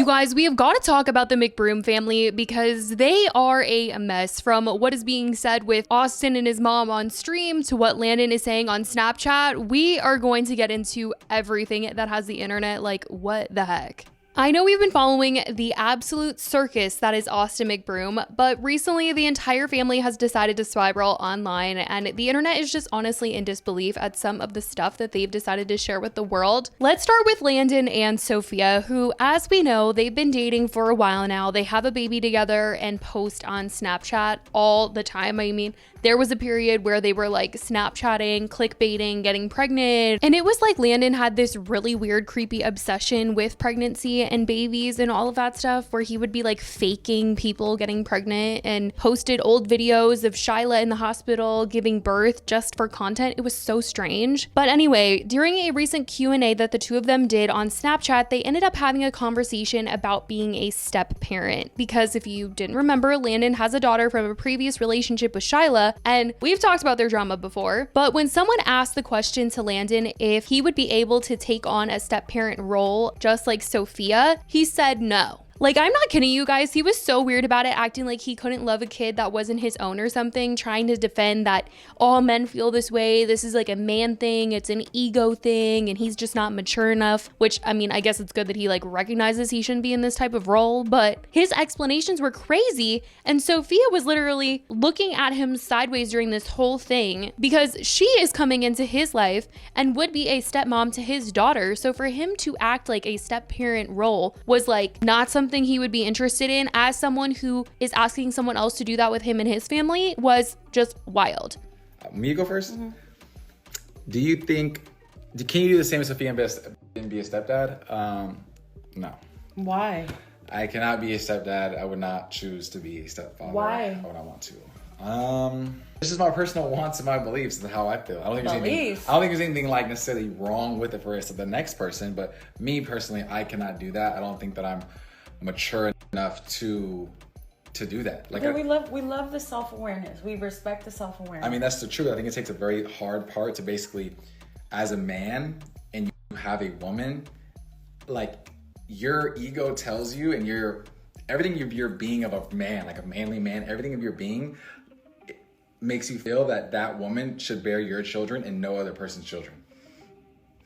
You guys, we have got to talk about the McBroom family because they are a mess. From what is being said with Austin and his mom on stream to what Landon is saying on Snapchat, we are going to get into everything that has the internet. Like, what the heck? I know we've been following the absolute circus that is Austin McBroom, but recently the entire family has decided to spiral online, and the internet is just honestly in disbelief at some of the stuff that they've decided to share with the world. Let's start with Landon and Sophia, who, as we know, they've been dating for a while now. They have a baby together and post on Snapchat all the time. I mean, there was a period where they were like Snapchatting, clickbaiting, getting pregnant, and it was like Landon had this really weird, creepy obsession with pregnancy and babies and all of that stuff, where he would be like faking people getting pregnant and posted old videos of Shyla in the hospital giving birth just for content. It was so strange. But anyway, during a recent Q&A that the two of them did on Snapchat, they ended up having a conversation about being a step parent, because if you didn't remember, Landon has a daughter from a previous relationship with Shyla, and we've talked about their drama before. But when someone asked the question to Landon if he would be able to take on a step parent role just like Sophia, he said no. Like, I'm not kidding you guys. He was so weird about it, acting like he couldn't love a kid that wasn't his own or something, trying to defend that all men feel this way. This is like a man thing. It's an ego thing. And he's just not mature enough, which, I mean, I guess it's good that he like recognizes he shouldn't be in this type of role, but his explanations were crazy. And Sophia was literally looking at him sideways during this whole thing because she is coming into his life and would be a stepmom to his daughter. So for him to act like a step parent role was like not something he would be interested in, as someone who is asking someone else to do that with him and his family was just wild. Me go first? Mm-hmm. Do you think, can you do the same as Sophia and be a stepdad? No. Why? I cannot be a stepdad. I would not choose to be a stepfather. Why? I would not want to. This is my personal wants and my beliefs and how I feel. I don't think there's anything like necessarily wrong with it for the next person, but me personally, I cannot do that. I don't think that I'm mature enough to do that. Like, we love the self-awareness. We respect the self-awareness. I mean, that's the truth. I think it takes a very hard part to basically, as a man and you have a woman, like, your ego tells you, and everything of your being of a man, like a manly man, everything of your being makes you feel that woman should bear your children and no other person's children.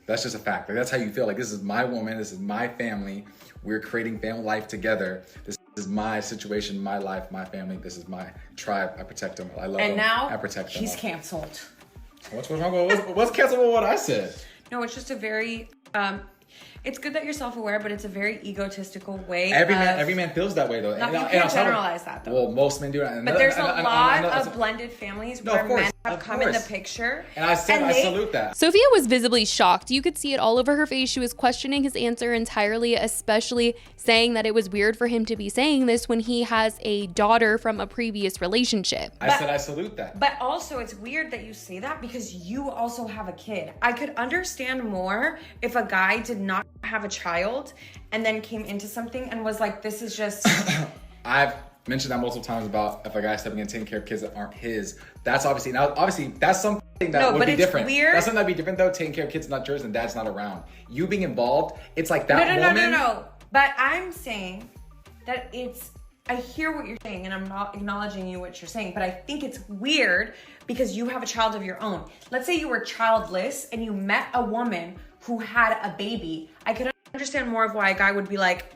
That's just a fact. Like, that's how you feel. Like, this is my woman. This is my family. We're creating family life together. This is my situation, my life, my family. This is my tribe. I protect them. I love them. And now I protect them. He's canceled. What's wrong? What's canceled with what I said? No, it's just a very. It's good that you're self-aware, but it's a very egotistical way. Every man feels that way, though. You can't generalize that, though. Well, most men do that. But there's a lot of blended families where men have come in the picture. And I salute that. Sophia was visibly shocked. You could see it all over her face. She was questioning his answer entirely, especially saying that it was weird for him to be saying this when he has a daughter from a previous relationship. I said I salute that. But also, it's weird that you say that because you also have a kid. I could understand more if a guy did not have a child and then came into something and was like, this is just... I've mentioned that multiple times about if a guy's stepping in and taking care of kids that aren't his. That's obviously that's something that would be different. Weird. That's something that'd be different, though, taking care of kids not yours and dad's not around. You being involved, it's like that woman... No. But I'm saying that I hear what you're saying, and I'm not acknowledging what you're saying, but I think it's weird because you have a child of your own. Let's say you were childless and you met a woman who had a baby. I could understand more of why a guy would be like,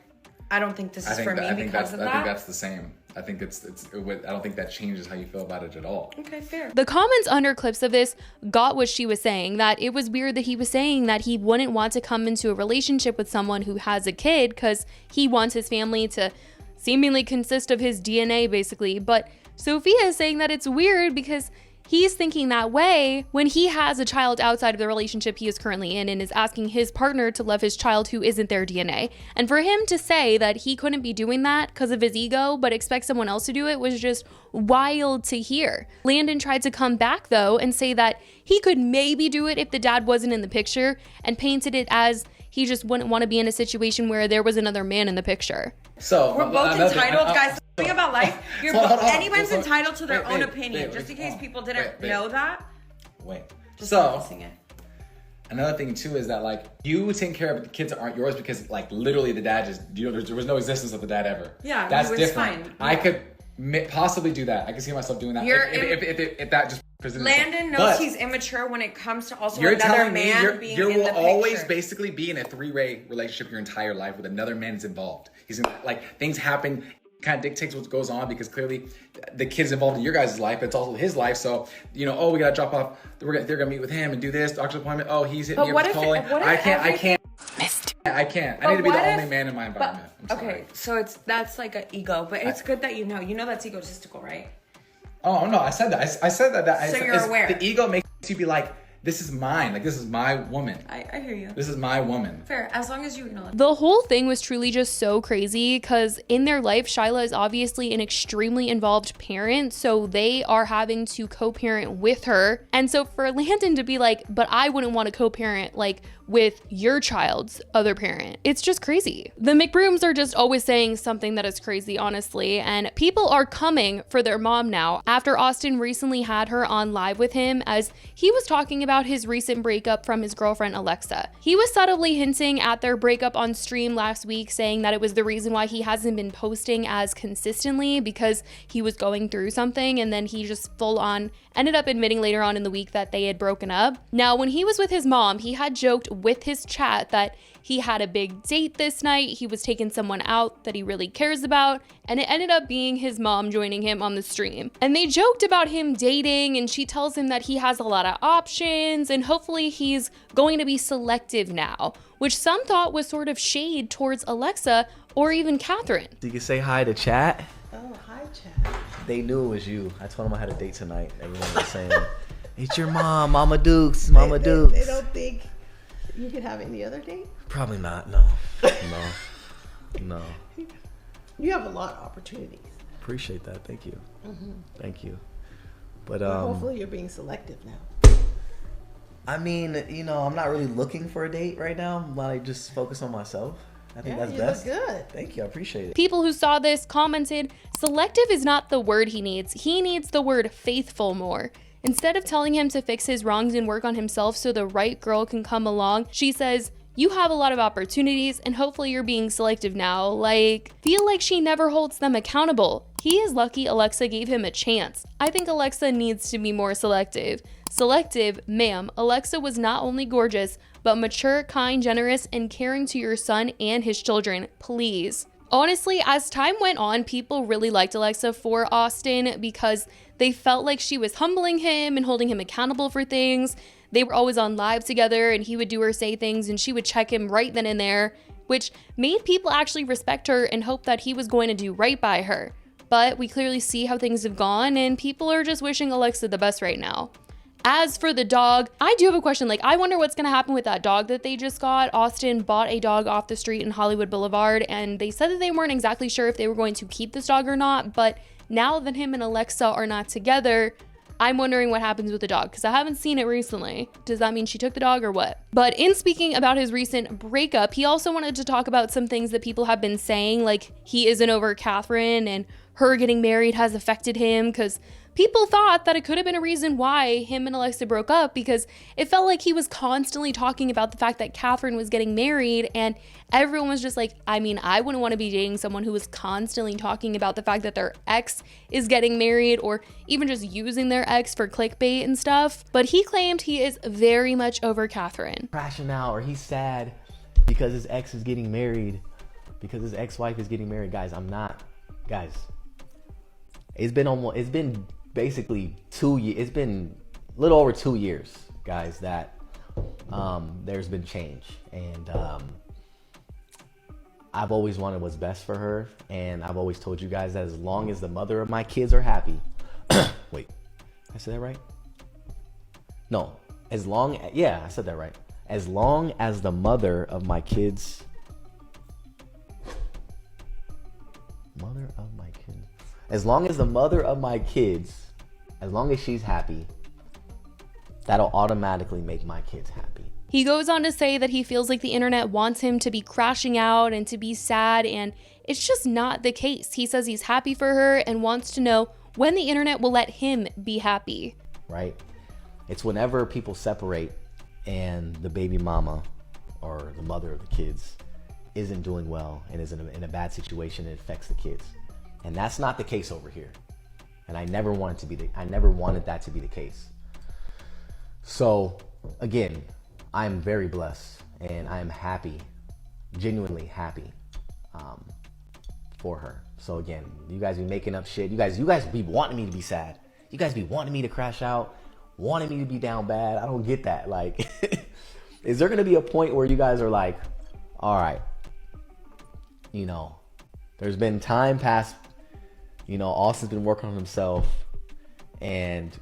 I don't think this is for me because of that. I think that's the same. I think I don't think that changes how you feel about it at all. Okay, fair. The comments under clips of this got what she was saying, that it was weird that he was saying that he wouldn't want to come into a relationship with someone who has a kid because he wants his family to seemingly consist of his DNA, basically. But Sophia is saying that it's weird because he's thinking that way when he has a child outside of the relationship he is currently in and is asking his partner to love his child who isn't their DNA. And for him to say that he couldn't be doing that because of his ego, but expect someone else to do it, was just wild to hear. Landon tried to come back, though, and say that he could maybe do it if the dad wasn't in the picture, and painted it as he just wouldn't want to be in a situation where there was another man in the picture. So we're both entitled, guys. The thing about life, anyone's entitled to their own opinion. Just in case people didn't know that. Wait. Just noticing it. another thing too is that like you taking care of the kids that aren't yours because like literally the dad just, there was no existence of the dad ever. Yeah, that's he was different. fine. I could possibly do that. I can see myself doing that if that just presented Landon itself. knows But he's immature when it comes to also you're another telling me man being you in will the always picture. basically be in a three-way relationship your entire life with another man is involved. He's in, like things happen, kind of dictates what goes on because clearly the kid's involved in your guys' life, but it's also his life. So we gotta drop off. They're gonna meet with him and do this doctor's appointment. Oh, he's hitting me up with calling. I can't. I can't. I need to be the only man in my environment. Okay, so that's like an ego, but it's good that you know that's egotistical, right? Oh no, I said that. I said that. So you're aware. The ego makes you be like, this is mine. Like, this is my woman. I hear you. This is my woman. Fair, as long as you acknowledge. The whole thing was truly just so crazy because in their life, Shyla is obviously an extremely involved parent, so they are having to co-parent with her. And so for Landon to be like, but I wouldn't want to co-parent like with your child's other parent, it's just crazy. The McBrooms are just always saying something that is crazy, honestly, and people are coming for their mom now after Austin recently had her on live with him as he was talking about his recent breakup from his girlfriend Alexa. He was subtly hinting at their breakup on stream last week, saying that it was the reason why he hasn't been posting as consistently because he was going through something, and then he just full on ended up admitting later on in the week that they had broken up. Now, when he was with his mom, he had joked with his chat that he had a big date this night, he was taking someone out that he really cares about, and it ended up being his mom joining him on the stream. And they joked about him dating, and she tells him that he has a lot of options, and hopefully he's going to be selective now, which some thought was sort of shade towards Alexa or even Catherine. You can say hi to chat. Oh, hi, chat. They knew it was you. I told them I had a date tonight. Everyone was saying, it's your mom, Mama Dukes, Mama Dukes. They don't think you could have any other date? Probably not, no. No. You have a lot of opportunities. Appreciate that, thank you. Thank you. But Hopefully you're being selective now. I mean, I'm not really looking for a date right now. I'm like just focus on myself. I think that's best. You look good. Thank you, I appreciate it. People who saw this commented, selective is not the word he needs the word faithful more. Instead of telling him to fix his wrongs and work on himself so the right girl can come along, she says, you have a lot of opportunities and hopefully you're being selective now. Like, feel like she never holds them accountable. He is lucky Alexa gave him a chance. I think Alexa needs to be more selective. Selective, ma'am. Alexa was not only gorgeous, but mature, kind, generous, and caring to your son and his children. Please. Honestly, as time went on, people really liked Alexa for Austin because they felt like she was humbling him and holding him accountable for things. They were always on live together and he would do or say things and she would check him right then and there, which made people actually respect her and hope that he was going to do right by her. But we clearly see how things have gone and people are just wishing Alexa the best right now. As for the dog, I do have a question. Like, I wonder what's going to happen with that dog that they just got. Austin bought a dog off the street in Hollywood Boulevard, and they said that they weren't exactly sure if they were going to keep this dog or not. But now that him and Alexa are not together, I'm wondering what happens with the dog because I haven't seen it recently. Does that mean she took the dog or what? But in speaking about his recent breakup, he also wanted to talk about some things that people have been saying, like he isn't over Catherine and her getting married has affected him because people thought that it could have been a reason why him and Alexa broke up because it felt like he was constantly talking about the fact that Catherine was getting married and everyone was just like, I mean, I wouldn't want to be dating someone who was constantly talking about the fact that their ex is getting married or even just using their ex for clickbait and stuff. But he claimed he is very much over Catherine. Crashing out or he's sad because his ex is getting married, because his ex-wife is getting married. Guys, I'm not. Guys, it's been basically 2 years. It's been a little over 2 years, guys, that there's been change. And I've always wanted what's best for her. And I've always told you guys that as long as the mother of my kids are happy. Wait, I said that right? No, I said that right. As long as the mother of my kids, as long as the mother of my kids, as long as she's happy, that'll automatically make my kids happy. He goes on to say that he feels like the internet wants him to be crashing out and to be sad, and it's just not the case. He says he's happy for her and wants to know when the internet will let him be happy. Right? It's whenever people separate and the baby mama or the mother of the kids isn't doing well and is in a bad situation, it affects the kids. And that's not the case over here. And I never wanted that to be the case. So again, I'm very blessed and I am happy, genuinely happy for her. So again, you guys be making up shit. You guys be wanting me to be sad. You guys be wanting me to crash out, wanting me to be down bad. I don't get that. Like, is there gonna be a point where you guys are like, all right, you know, there's been time past, you know, Austin's been working on himself, and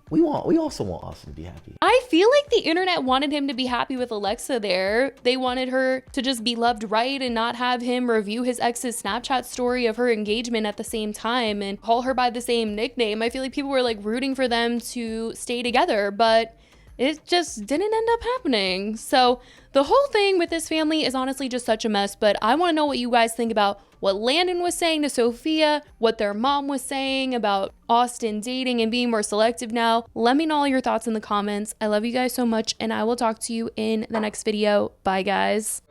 we also want Austin to be happy. I feel like the internet wanted him to be happy with Alexa there. They wanted her to just be loved right and not have him review his ex's Snapchat story of her engagement at the same time and call her by the same nickname. I feel like people were like rooting for them to stay together, but it just didn't end up happening. So the whole thing with this family is honestly just such a mess, but I want to know what you guys think about what Landon was saying to Sophia, what their mom was saying about Austin dating and being more selective now. Let me know all your thoughts in the comments. I love you guys so much, and I will talk to you in the next video. Bye, guys.